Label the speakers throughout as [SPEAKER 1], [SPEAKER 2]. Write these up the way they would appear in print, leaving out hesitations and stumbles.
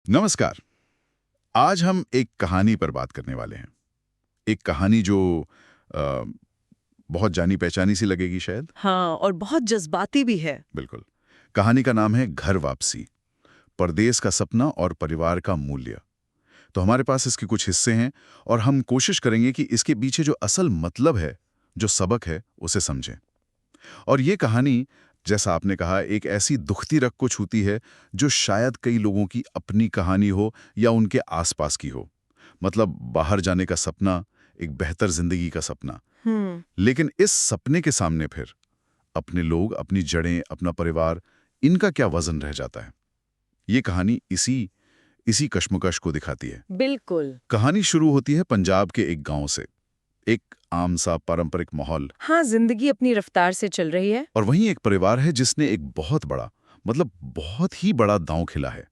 [SPEAKER 1] नमस्कार। आज हम एक कहानी पर बात करने वाले हैं। एक कहानी जो अ, बहुत जानी पहचानी सी लगेगी शायद।
[SPEAKER 2] हाँ, और बहुत जज्बाती भी है।
[SPEAKER 1] बिल्कुल। कहानी का नाम है घर वापसी, परदेस का सपना और परिवार का मूल्य। तो हमारे पास इसके कुछ हिस्से हैं और हम कोशिश करेंगे कि इसके पीछे जो असल मतलब है, जो सबक है, उसे समझें। और ये कहानी, जैसा आपने कहा, एक ऐसी दुखती रग को छूती है जो शायद कई लोगों की अपनी कहानी हो या उनके आसपास की हो। मतलब बाहर जाने का सपना, एक बेहतर जिंदगी का सपना। लेकिन इस सपने के सामने फिर अपने लोग, अपनी जड़ें, अपना परिवार, इनका क्या वजन रह जाता है। ये कहानी इसी इसी कश्मकश को दिखाती है।
[SPEAKER 2] बिल्कुल।
[SPEAKER 1] कहानी शुरू होती है पंजाब के एक गांव से। एक आम सा पारंपरिक माहौल,
[SPEAKER 2] हाँ, जिंदगी अपनी रफ्तार से चल रही है।
[SPEAKER 1] और वहीं एक परिवार है जिसने एक बहुत बड़ा, मतलब बहुत ही बड़ा दांव खेला है।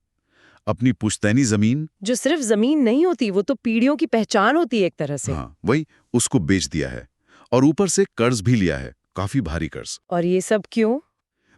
[SPEAKER 1] अपनी पुश्तैनी जमीन,
[SPEAKER 2] जो सिर्फ जमीन नहीं होती, वो तो पीढ़ियों की पहचान होती है एक तरह से।
[SPEAKER 1] हाँ वही, उसको बेच दिया है। और ऊपर से कर्ज भी लिया है, काफी भारी कर्ज।
[SPEAKER 2] और ये सब क्यों?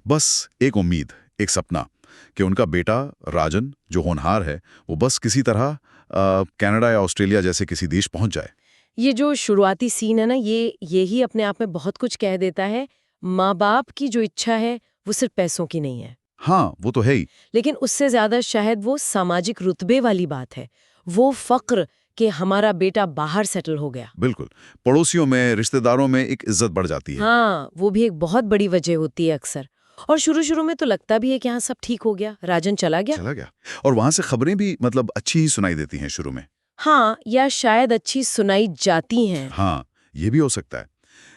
[SPEAKER 1] बस एक उम्मीद, एक सपना कि उनका बेटा राजन, जो होनहार है, वो बस किसी तरह कनाडा या ऑस्ट्रेलिया जैसे किसी देश पहुंच जाए।
[SPEAKER 2] ये जो शुरुआती सीन है ना, ये ही अपने आप में बहुत कुछ कह देता है। माँ बाप की जो इच्छा है, वो सिर्फ पैसों की नहीं है,
[SPEAKER 1] हाँ वो तो है ही।
[SPEAKER 2] लेकिन उससे ज्यादा शायद वो सामाजिक रुतबे वाली बात है। वो फक्र कि हमारा बेटा बाहर सेटल हो गया।
[SPEAKER 1] बिल्कुल। पड़ोसियों में, रिश्तेदारों में एक इज्जत बढ़ जाती है।
[SPEAKER 2] हाँ, वो भी एक बहुत बड़ी वजह होती है अक्सर। और शुरू शुरू में तो लगता भी है कि हाँ, सब ठीक हो गया, राजन चला गया।
[SPEAKER 1] चला गया। और वहां से खबरें भी मतलब अच्छी ही सुनाई देती हैं शुरू में।
[SPEAKER 2] हाँ, या शायद अच्छी सुनाई जाती हैं।
[SPEAKER 1] हाँ, ये भी हो सकता है।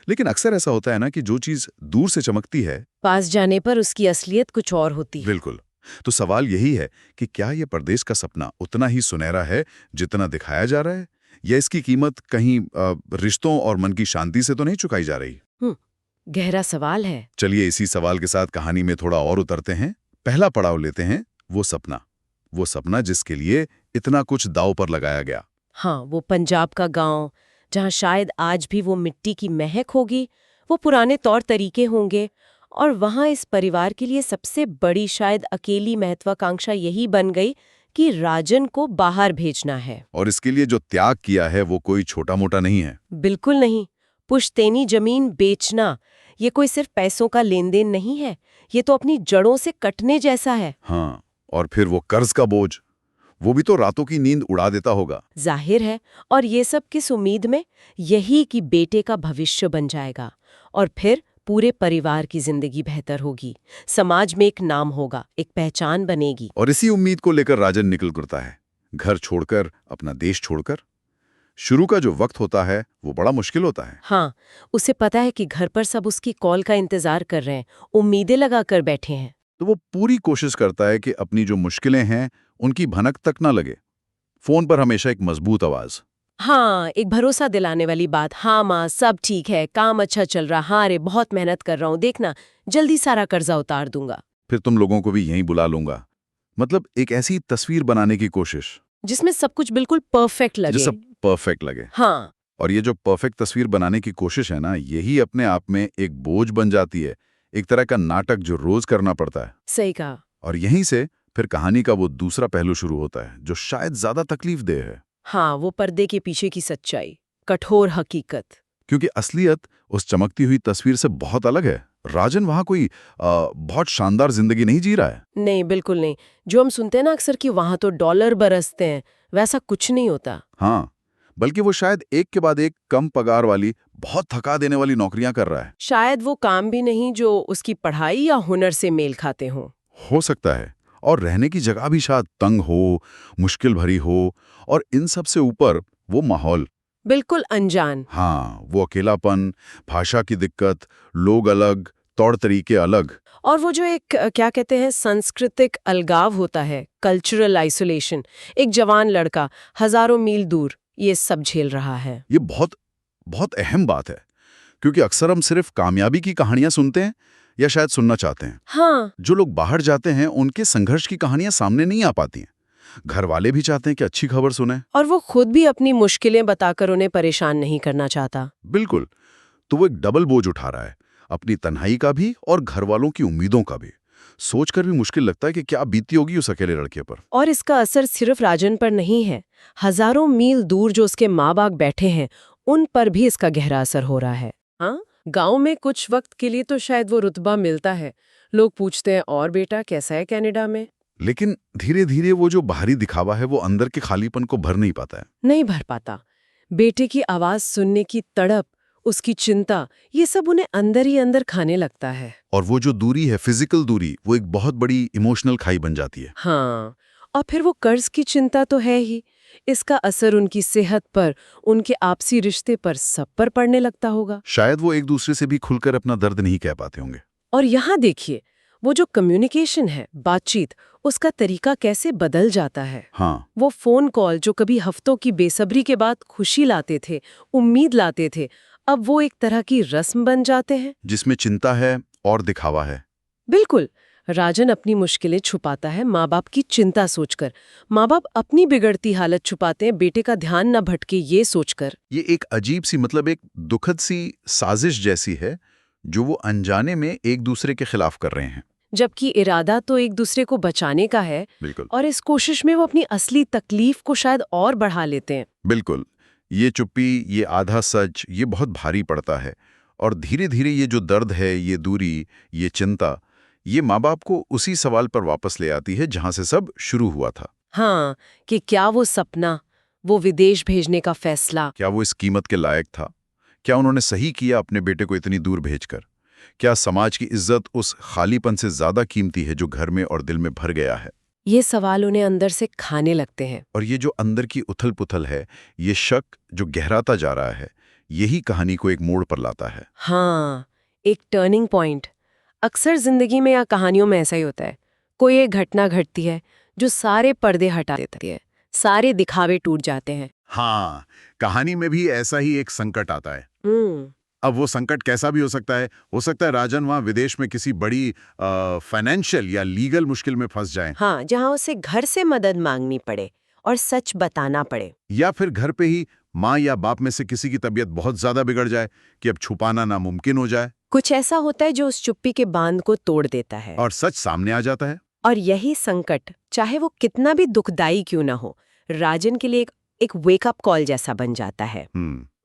[SPEAKER 1] लेकिन अक्सर ऐसा होता है ना कि जो चीज दूर से चमकती है।
[SPEAKER 2] पास जाने पर उसकी असलियत कुछ और होती है।
[SPEAKER 1] बिल्कुल। तो सवाल यही है कि क्या ये परदेश का सपना उतना ही सुनहरा है जितना दिखाया जा रहा है, या इसकी कीमत कहीं रिश्तों और मन की शांति से तो नहीं चुकाई जा रही।
[SPEAKER 2] हम्म, गहरा सवाल है।
[SPEAKER 1] चलिए इसी सवाल के साथ कहानी में थोड़ा और उतरते हैं। पहला पड़ाव लेते हैं, वो सपना जिसके लिए इतना कुछ दांव पर लगाया गया।
[SPEAKER 2] हाँ, वो पंजाब का गांव, जहाँ शायद आज भी वो मिट्टी की महक होगी, वो पुराने तौर तरीके होंगे। और वहाँ इस परिवार के लिए सबसे बड़ी, शायद अकेली महत्वाकांक्षा यही बन गई कि राजन को बाहर भेजना है।
[SPEAKER 1] और इसके लिए जो त्याग किया है वो कोई छोटा मोटा नहीं है।
[SPEAKER 2] बिल्कुल नहीं। पुश्तैनी जमीन बेचना, ये कोई सिर्फ पैसों का लेन देन नहीं है, ये तो अपनी जड़ों से कटने जैसा है।
[SPEAKER 1] हाँ, और फिर वो कर्ज का बोझ, वो भी तो रातों की नींद उड़ा देता होगा।
[SPEAKER 2] जाहिर है। और ये सब किस उम्मीद में? यही कि बेटे का भविष्य बन जाएगा और फिर पूरे परिवार की जिंदगी बेहतर होगी, समाज में एक नाम होगा, एक पहचान बनेगी।
[SPEAKER 1] और इसी उम्मीद को लेकर राजन निकल पड़ता है, घर छोड़कर, अपना देश छोड़कर। शुरू का जो वक्त होता है वो बड़ा मुश्किल होता है।
[SPEAKER 2] हाँ, उसे पता है कि घर पर सब उसकी कॉल का इंतजार कर रहे हैं, उम्मीदें लगाकर बैठे हैं।
[SPEAKER 1] तो वो पूरी कोशिश करता है कि अपनी जो मुश्किलें हैं उनकी भनक तक ना लगे। फोन पर हमेशा एक मजबूत आवाज।
[SPEAKER 2] हाँ, एक भरोसा दिलाने वाली बात। हाँ माँ, सब ठीक है, काम अच्छा चल रहा। हाँ रे, बहुत मेहनत कर रहा हूँ, देखना जल्दी सारा कर्जा उतार दूंगा।
[SPEAKER 1] फिर तुम लोगों को भी यहीं बुला लूंगा। मतलब एक ऐसी तस्वीर बनाने की कोशिश
[SPEAKER 2] जिसमें सब कुछ बिल्कुल परफेक्ट
[SPEAKER 1] जो
[SPEAKER 2] लगे।
[SPEAKER 1] सब परफेक्ट लगे।
[SPEAKER 2] हाँ।
[SPEAKER 1] और ये जो परफेक्ट तस्वीर बनाने की कोशिश है ना, यही अपने आप में एक बोझ बन जाती है, एक तरह का नाटक जो रोज करना पड़ता है।
[SPEAKER 2] सही कहा।
[SPEAKER 1] और यहीं से फिर कहानी का वो दूसरा पहलू शुरू होता है जो शायद ज्यादा तकलीफदेह है।
[SPEAKER 2] हाँ, वो पर्दे के पीछे की सच्चाई, कठोर हकीकत।
[SPEAKER 1] क्योंकि असलियत उस चमकती हुई तस्वीर से बहुत अलग है। राजन वहां कोई बहुत शानदार जिंदगी नहीं जी रहा है।
[SPEAKER 2] नहीं, बिल्कुल नहीं। जो हम सुनते हैं ना अक्सर कि वहां तो डॉलर बरसते हैं, वैसा कुछ नहीं होता।
[SPEAKER 1] हाँ, बल्कि वो शायद एक के बाद एक कम पगार वाली, बहुत थका देने वाली नौकरियां कर रहा है।
[SPEAKER 2] शायद वो काम भी नहीं जो उसकी पढ़ाई या हुनर से मेल खाते हों।
[SPEAKER 1] हो सकता है। और रहने की जगह भी शायद तंग हो, मुश्किल भरी हो। और इन सब से ऊपर वो माहौल,
[SPEAKER 2] बिल्कुल अनजान।
[SPEAKER 1] हाँ वो अकेलापन, भाषा की दिक्कत, लोग अलग, तौर तरीके अलग।
[SPEAKER 2] और वो जो एक क्या कहते हैं, सांस्कृतिक अलगाव होता है, कल्चरल आइसोलेशन। एक जवान लड़का हजारों मील दूर ये सब झेल रहा है।
[SPEAKER 1] ये बहुत बहुत अहम बात है, क्योंकि अक्सर हम सिर्फ कामयाबी की कहानियां सुनते हैं या शायद सुनना चाहते हैं।
[SPEAKER 2] हाँ।
[SPEAKER 1] जो लोग बाहर जाते हैं उनके संघर्ष की कहानियां सामने नहीं आ पाती हैं। घर वाले भी चाहते हैं कि अच्छी खबर सुने।
[SPEAKER 2] और वो खुद भी अपनी मुश्किलें बताकर उन्हें परेशान नहीं करना चाहता।
[SPEAKER 1] बिल्कुल। तो वो एक डबल बोझ उठा रहा है, अपनी तन्हाई का भी और घर वालों की उम्मीदों का भी। सोचकर भी मुश्किल लगता है कि क्या बीती होगी उस अकेले लड़के पर।
[SPEAKER 2] और इसका असर सिर्फ राजन पर नहीं है, हजारों मील दूर जो उसके माँ बाप बैठे हैं उन पर भी इसका गहरा असर हो रहा है। हाँ, गांव में कुछ वक्त के लिए तो शायद वो रुतबा मिलता है, लोग पूछते हैं और बेटा कैसा है कनाडा में।
[SPEAKER 1] लेकिन धीरे धीरे वो जो बाहरी दिखावा है वो अंदर के खालीपन को भर नहीं पाता है।
[SPEAKER 2] नहीं भर पाता। बेटे की आवाज सुनने की तड़प, उसकी चिंता, ये सब उन्हें अंदर ही अंदर खाने लगता है।
[SPEAKER 1] और वो जो दूरी है, फिजिकल दूरी, वो एक बहुत बड़ी इमोशनल खाई बन जाती है।
[SPEAKER 2] हाँ, और फिर वो कर्ज की चिंता तो है ही, इसका असर उनकी सेहत पर, उनके आपसी रिश्ते पर, सब पर पड़ने लगता होगा।
[SPEAKER 1] शायद वो एक दूसरे से भी खुलकर अपना दर्द नहीं कह पाते होंगे।
[SPEAKER 2] और यहाँ देखिए, वो जो कम्युनिकेशन है, बातचीत, उसका तरीका कैसे बदल जाता है।
[SPEAKER 1] हाँ,
[SPEAKER 2] वो फोन कॉल जो कभी हफ्तों की बेसब्री के बाद खुशी लाते थे, उम्मीद लाते थे, अब वो एक तरह की रस्म बन जाते हैं।
[SPEAKER 1] जिसमें चिंता है और दिखावा है।
[SPEAKER 2] बिल्कुल। राजन अपनी मुश्किलें छुपाता है माँ बाप की चिंता सोचकर, माँ बाप अपनी बिगड़ती हालत छुपाते हैं बेटे का ध्यान न भटके ये सोचकर।
[SPEAKER 1] ये एक अजीब सी, मतलब एक दुखद सी साजिश जैसी है जो वो अनजाने में एक दूसरे के खिलाफ कर रहे हैं।
[SPEAKER 2] जबकि इरादा तो एक दूसरे को बचाने का है,
[SPEAKER 1] बिल्कुल,
[SPEAKER 2] और इस कोशिश में वो अपनी असली तकलीफ को शायद और बढ़ा लेते हैं।
[SPEAKER 1] बिल्कुल। ये चुप्पी, ये आधा सच, ये बहुत भारी पड़ता है। और धीरे धीरे ये जो दर्द है, ये दूरी, ये चिंता, ये माँ बाप को उसी सवाल पर वापस ले आती है जहां से सब शुरू हुआ था।
[SPEAKER 2] हाँ, कि क्या वो सपना, वो विदेश भेजने का फैसला,
[SPEAKER 1] क्या वो इस कीमत के लायक था? क्या उन्होंने सही किया अपने बेटे को इतनी दूर भेजकर? क्या समाज की इज्जत उस खालीपन से ज्यादा कीमती है जो घर में और दिल में भर गया है?
[SPEAKER 2] ये सवाल उन्हें अंदर से खाने लगते हैं।
[SPEAKER 1] और ये जो अंदर की उथल-पुथल है, ये शक जो गहराता जा रहा है, यही कहानी को एक मोड़ पर लाता है।
[SPEAKER 2] हाँ, एक टर्निंग पॉइंट। अक्सर जिंदगी में या कहानियों में ऐसा ही होता है, कोई एक घटना घटती है जो सारे पर्दे हटा देती है, सारे दिखावे टूट जाते हैं।
[SPEAKER 1] हाँ, कहानी में भी ऐसा ही एक संकट आता है। अब वो संकट कैसा भी हो सकता है राजन वहाँ विदेश में किसी बड़ी फाइनेंशियल या लीगल मुश्किल में फंस जाएं।
[SPEAKER 2] हाँ, जहाँ उसे घर से मदद मांगनी पड़े और सच बताना पड़े।
[SPEAKER 1] या फिर घर पे ही माँ या बाप में से किसी की तबीयत बहुत ज्यादा बिगड़ जाए कि अब छुपाना नामुमकिन हो जाए।
[SPEAKER 2] कुछ ऐसा होता है जो उस चुप्पी के बांध को तोड़ देता है,
[SPEAKER 1] और सच सामने आ जाता है।
[SPEAKER 2] और यही संकट, चाहे वो कितना भी दुखदाई क्यों ना हो, राजन के लिए एक वेकअप कॉल जैसा बन जाता है।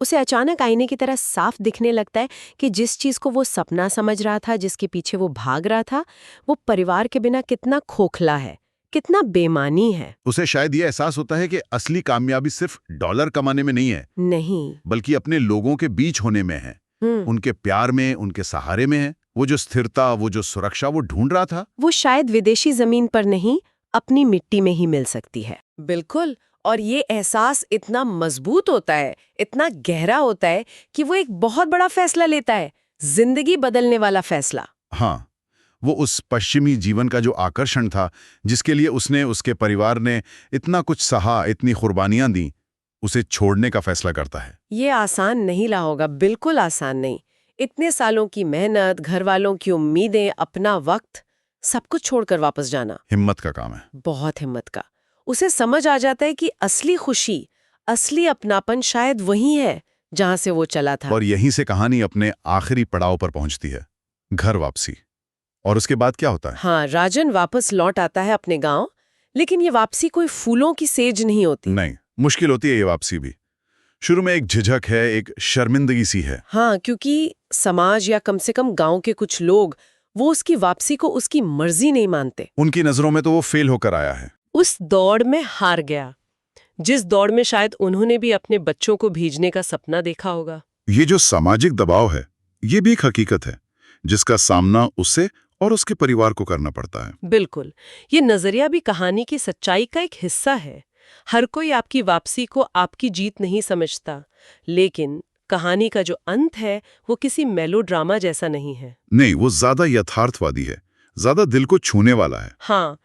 [SPEAKER 2] उसे अचानक आईने की तरह साफ दिखने लगता है कि जिस चीज को वो सपना समझ रहा था, जिसके पीछे वो भाग रहा था, वो परिवार के बिना कितना खोखला है, कितना बेमानी है।
[SPEAKER 1] उसे शायद ये एहसास होता है कि असली कामयाबी सिर्फ डॉलर कमाने में नहीं है,
[SPEAKER 2] नहीं,
[SPEAKER 1] बल्कि अपने लोगों के बीच होने में है, उनके प्यार में, उनके सहारे में है। वो जो स्थिरता, वो जो सुरक्षा वो ढूंढ रहा था,
[SPEAKER 2] वो शायद विदेशी जमीन पर नहीं, अपनी मिट्टी में ही मिल सकती है। बिल्कुल। और ये एहसास इतना मजबूत होता है, इतना गहरा होता है कि वो एक बहुत बड़ा फैसला लेता है, जिंदगी बदलने वाला फैसला।
[SPEAKER 1] हाँ, वो उस पश्चिमी जीवन का जो आकर्षण था, जिसके लिए उसने, उसके परिवार ने इतना कुछ सहा, इतनी कुर्बानियां दी, उसे छोड़ने का फैसला करता है।
[SPEAKER 2] ये आसान नहीं रहा होगा, बिल्कुल आसान नहीं। इतने सालों की मेहनत, घर वालों की उम्मीदें, अपना वक्त, सब कुछ छोड़कर वापस जाना
[SPEAKER 1] हिम्मत का काम है।
[SPEAKER 2] बहुत हिम्मत का। उसे समझ आ जाता है कि असली खुशी, असली अपनापन शायद वही है जहां से वो चला था।
[SPEAKER 1] और यहीं से कहानी अपने आखिरी पड़ाव पर पहुंचती है, घर वापसी। और उसके बाद क्या होता है?
[SPEAKER 2] हाँ, राजन वापस लौट आता है अपने गांव, लेकिन ये वापसी कोई फूलों की सेज नहीं होती।
[SPEAKER 1] नहीं, मुश्किल होती है ये वापसी भी। शुरू में एक झिझक है, एक शर्मिंदगी सी है।
[SPEAKER 2] हाँ, क्योंकि समाज या कम से कम गांव के कुछ लोग वो उसकी वापसी को उसकी मर्जी नहीं मानते।
[SPEAKER 1] उनकी नजरों में तो वो फेल होकर आया है,
[SPEAKER 2] उस दौड़ में हार गया, जिस दौड़ में शायद उन्होंने भी अपने बच्चों को भेजने का सपना देखा होगा।
[SPEAKER 1] ये जो सामाजिक दबाव है, ये भी एक हकीकत है जिसका सामना उससे और उसके परिवार को करना पड़ता है।
[SPEAKER 2] बिल्कुल, ये नजरिया भी कहानी की सच्चाई का एक हिस्सा है। हर कोई आपकी वापसी को आपकी जीत नहीं समझता, लेकिन कहानी का जो अंत है वो किसी मेलोड्रामा जैसा नहीं है।
[SPEAKER 1] नहीं, वो ज्यादा यथार्थवादी है, ज्यादा दिल को छूने वाला है।
[SPEAKER 2] हाँ,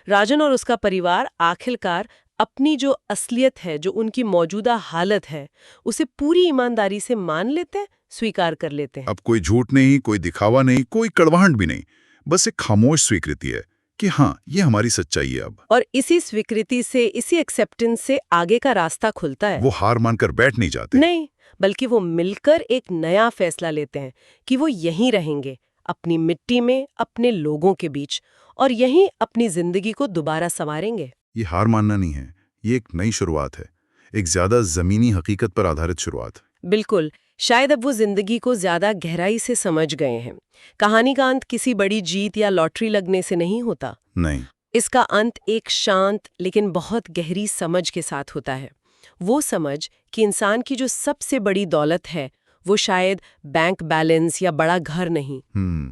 [SPEAKER 2] राजन और उसका परिवार आखिरकार अपनी जो असलियत है, जो उनकी मौजूदा हालत है, उसे पूरी ईमानदारी से मान लेते हैं, स्वीकार कर लेते हैं।
[SPEAKER 1] अब कोई झूठ नहीं, कोई दिखावा नहीं, कोई कड़वाहट भी नहीं, बस एक खामोश स्वीकृति है कि हाँ, ये हमारी सच्चाई है अब।
[SPEAKER 2] और इसी स्वीकृति से, इसी एक्सेप्टेंस से आगे का रास्ता खुलता है।
[SPEAKER 1] वो हार मानकर बैठ नहीं जाते।
[SPEAKER 2] नहीं, बल्कि वो मिलकर एक नया फैसला लेते हैं कि वो यहीं रहेंगे, अपनी मिट्टी में, अपने लोगों के बीच, और यहीं अपनी जिंदगी को दोबारा संवारेंगे।
[SPEAKER 1] ये हार मानना नहीं है, ये एक नई शुरुआत है, एक ज्यादा जमीनी हकीकत पर आधारित शुरुआत।
[SPEAKER 2] बिल्कुल। शायद अब वो जिंदगी को ज्यादा गहराई से समझ गए हैं। कहानी का अंत किसी बड़ी जीत या लॉटरी लगने से नहीं होता।
[SPEAKER 1] नहीं।
[SPEAKER 2] इसका अंत एक शांत लेकिन बहुत गहरी समझ के साथ होता है। वो समझ कि इंसान की जो सबसे बड़ी दौलत है वो शायद बैंक बैलेंस या बड़ा घर नहीं,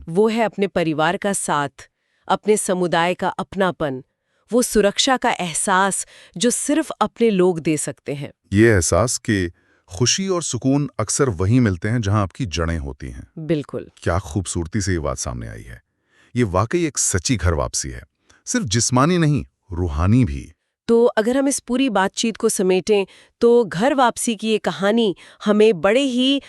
[SPEAKER 2] वो है अपने परिवार का साथ, अपने समुदाय का अपनापन, वो सुरक्षा का एहसास जो सिर्फ अपने लोग दे सकते हैं।
[SPEAKER 1] ये एहसास कि खुशी और सुकून अक्सर वहीं मिलते हैं जहां आपकी जड़ें होती हैं।
[SPEAKER 2] बिल्कुल।
[SPEAKER 1] क्या खूबसूरती से ये बात सामने आई है। ये वाकई एक सच्ची घर वापसी है, सिर्फ जिस्मानी नहीं, रूहानी भी।
[SPEAKER 2] तो अगर हम इस पूरी बातचीत को समेटें तो घर वापसी की ये कहानी हमें बड़े ही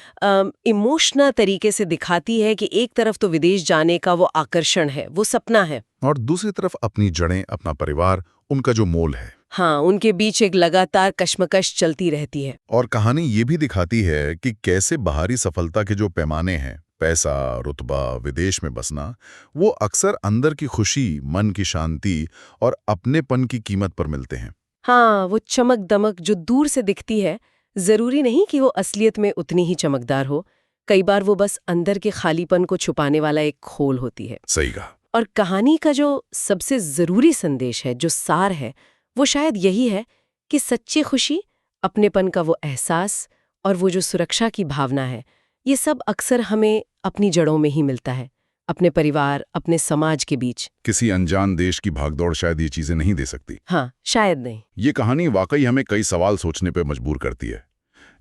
[SPEAKER 2] इमोशनल तरीके से दिखाती है कि एक तरफ तो विदेश जाने का वो आकर्षण है, वो सपना है,
[SPEAKER 1] और दूसरी तरफ अपनी जड़ें, अपना परिवार, उनका जो मोल है।
[SPEAKER 2] हाँ, उनके बीच एक लगातार कश्मकश चलती रहती है।
[SPEAKER 1] और कहानी ये भी दिखाती है कि कैसे बाहरी सफलता के जो पैमाने हैं, पैसा, रुतबा, विदेश में बसना, वो अक्सर अंदर की खुशी, मन की शांति और अपनेपन की कीमत पर मिलते हैं।
[SPEAKER 2] हाँ, वो चमक दमक जो दूर से दिखती है, जरूरी नहीं कि वो असलियत में उतनी ही चमकदार हो। कई बार वो बस अंदर के खालीपन को छुपाने वाला एक खोल होती है।
[SPEAKER 1] सही कहा।
[SPEAKER 2] और कहानी का जो सबसे जरूरी संदेश है, जो सार है, वो शायद यही है कि सच्ची खुशी, अपनेपन का वो एहसास और वो जो सुरक्षा की भावना है, ये सब अक्सर हमें अपनी जड़ों में ही मिलता है, अपने परिवार, अपने समाज के बीच।
[SPEAKER 1] किसी अनजान देश की भागदौड़ शायद ये चीजें नहीं दे सकती।
[SPEAKER 2] हाँ, शायद नहीं।
[SPEAKER 1] ये कहानी वाकई हमें कई सवाल सोचने पे मजबूर करती है,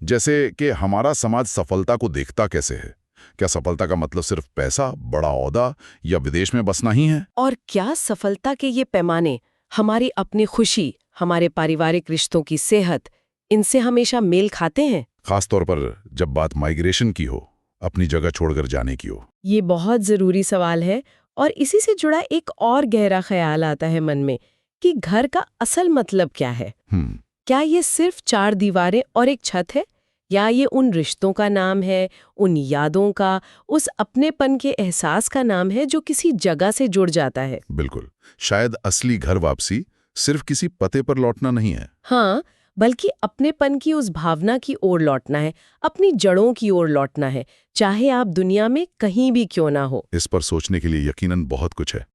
[SPEAKER 1] जैसे कि हमारा समाज सफलता को देखता कैसे है। क्या सफलता का मतलब सिर्फ पैसा, बड़ा ओहदा या विदेश में बसना ही है?
[SPEAKER 2] और क्या सफलता के ये पैमाने हमारी अपनी खुशी, हमारे पारिवारिक रिश्तों की सेहत, इनसे हमेशा मेल खाते हैं?
[SPEAKER 1] खासतौर पर जब बात माइग्रेशन की हो, अपनी जगह छोड़कर जाने की हो।
[SPEAKER 2] ये बहुत जरूरी सवाल है। और इसी से जुड़ा एक और गहरा ख्याल आता है मन में कि घर का असल मतलब क्या है। क्या ये सिर्फ 4 दीवारें और एक छत है, या ये उन रिश्तों का नाम है, उन यादों का, उस अपनेपन के एहसास का नाम है जो किसी जगह से जुड़ जाता है?
[SPEAKER 1] बिल्कुल। शायद असली घर वापसी सिर्फ किसी पते पर लौटना नहीं है।
[SPEAKER 2] हाँ, बल्कि अपनेपन की उस भावना की ओर लौटना है, अपनी जड़ों की ओर लौटना है, चाहे आप दुनिया में कहीं भी क्यों ना हो।
[SPEAKER 1] इस पर सोचने के लिए यकीनन बहुत कुछ है।